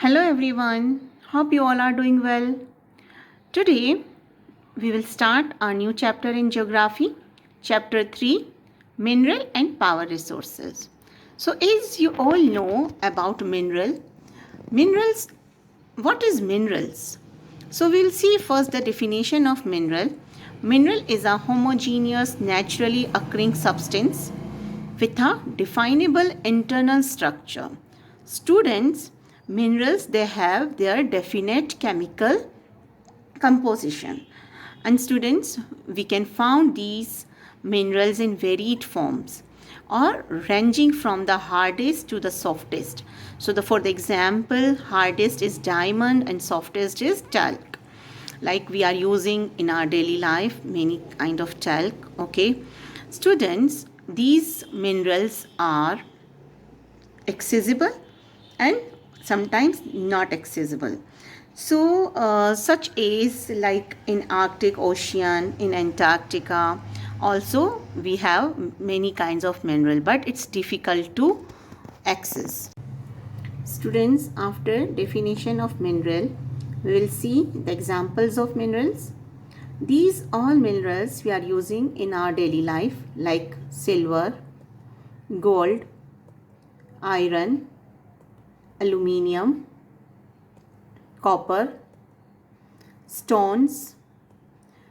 Hello everyone, hope you all are doing well. Today we will start our new chapter in geography, chapter 3 Mineral and Power Resources. So, as you all know about minerals, what is minerals? So, we will see first the definition of mineral. Mineral is a homogeneous, naturally occurring substance with a definable internal structure. Students, minerals they have their definite chemical composition. And students, we can found these minerals in varied forms or ranging from the hardest to the softest. So for the example, hardest is diamond and softest is talc. Like we are using in our daily life many kind of talc. Okay, students, these minerals are accessible and sometimes not accessible. So such as like in Arctic Ocean, in Antarctica, also we have many kinds of mineral, but it's difficult to access. Students, after definition of mineral, we will see the examples of minerals. These all minerals we are using in our daily life, like silver, gold, iron, aluminium, copper, stones.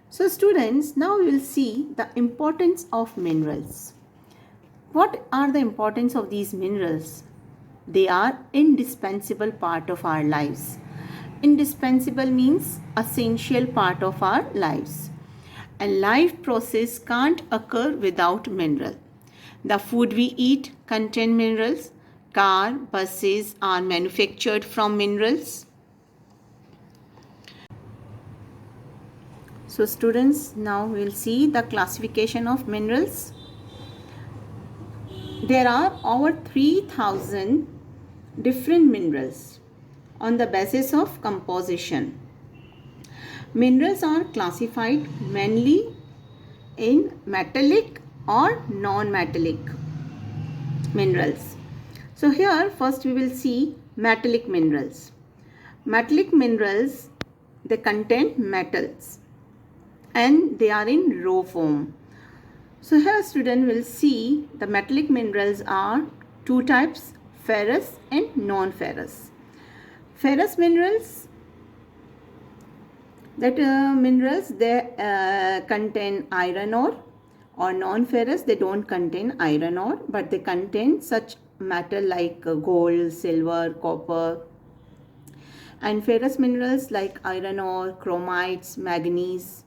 So students, now we will see the importance of minerals. What are the importance of these minerals? They are indispensable part of our lives. Indispensable means essential part of our lives. A life process can't occur without mineral. The food we eat contain minerals. Car, buses are manufactured from minerals. So students, now we will see the classification of minerals. There are over 3000 different minerals on the basis of composition. Minerals are classified mainly in metallic or non-metallic minerals. So here first we will see metallic minerals. Metallic minerals, they contain metals and they are in raw form. So here student will see the metallic minerals are two types, ferrous and non-ferrous. Ferrous minerals, that minerals they contain iron ore, or non-ferrous they don't contain iron ore but they contain such metal like gold, silver, copper, and ferrous minerals like iron ore, chromites, manganese.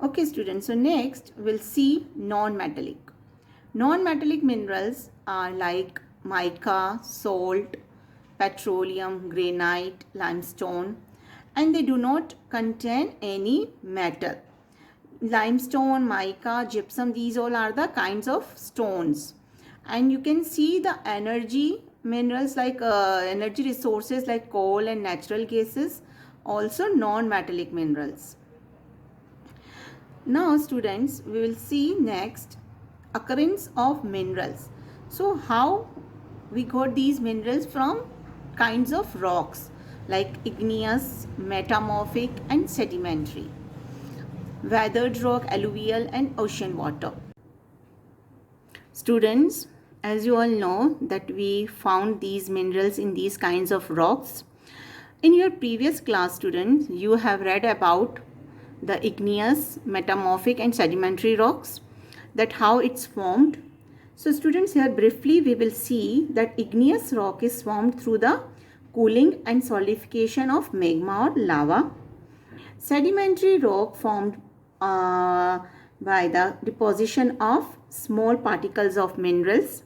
Okay students, so next we'll see non-metallic. Non-metallic minerals are like mica, salt, petroleum, granite, limestone, and they do not contain any metal. Limestone, mica, gypsum, these all are the kinds of stones. And you can see the energy minerals like energy resources like coal and natural gases, also non-metallic minerals. Now students, we will see next occurrence of minerals. So how we got these minerals? From kinds of rocks like igneous, metamorphic and sedimentary, weathered rock, alluvial and ocean water. Students, as you all know that we found these minerals in these kinds of rocks. In your previous class students, you have read about the igneous, metamorphic and sedimentary rocks, that how it's formed. So students, here briefly we will see that igneous rock is formed through the cooling and solidification of magma or lava. Sedimentary rock formed by the deposition of small particles of minerals,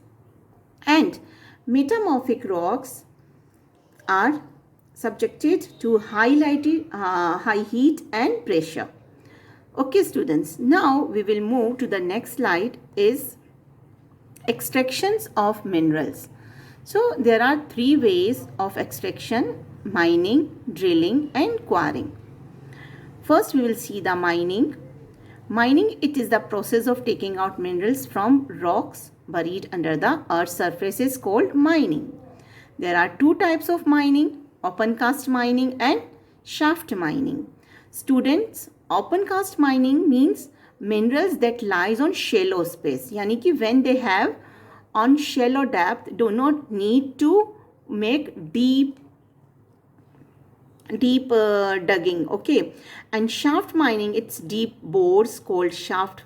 and metamorphic rocks are subjected to high heat and pressure. Okay students, now we will move to the next slide is extractions of minerals. So there are three ways of extraction: mining, drilling and quarrying. First we will see the mining. Mining, it is the process of taking out minerals from rocks buried under the earth's surface is called mining. There are two types of mining, open cast mining and shaft mining. Students, open cast mining means minerals that lies on shallow space. Yani ki when they have on shallow depth, do not need to make deep digging. Okay, and shaft mining, it's deep bores called shaft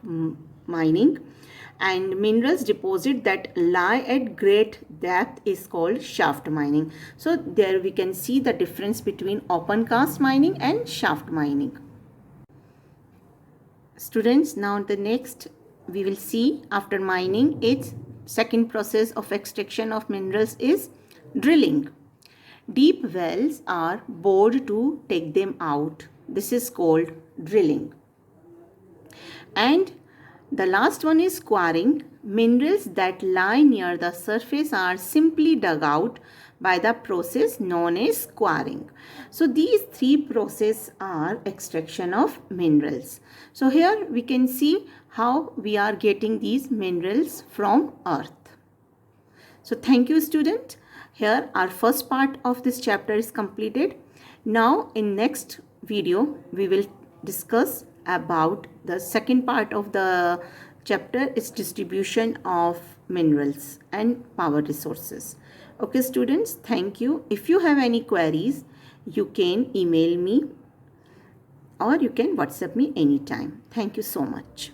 mining, and minerals deposit that lie at great depth is called shaft mining. So there we can see the difference between open cast mining and shaft mining. Students, now the next we will see after mining, its second process of extraction of minerals is drilling. Deep wells are bored to take them out. This is called drilling. And the last one is quarrying. Minerals that lie near the surface are simply dug out by the process known as quarrying. So these three processes are extraction of minerals. So here we can see how we are getting these minerals from earth. So thank you, student. Here our first part of this chapter is completed. Now in next video we will discuss about the second part of the chapter, is distribution of minerals and power resources. Okay students, thank you. If you have any queries, you can email me or you can WhatsApp me anytime. Thank you so much.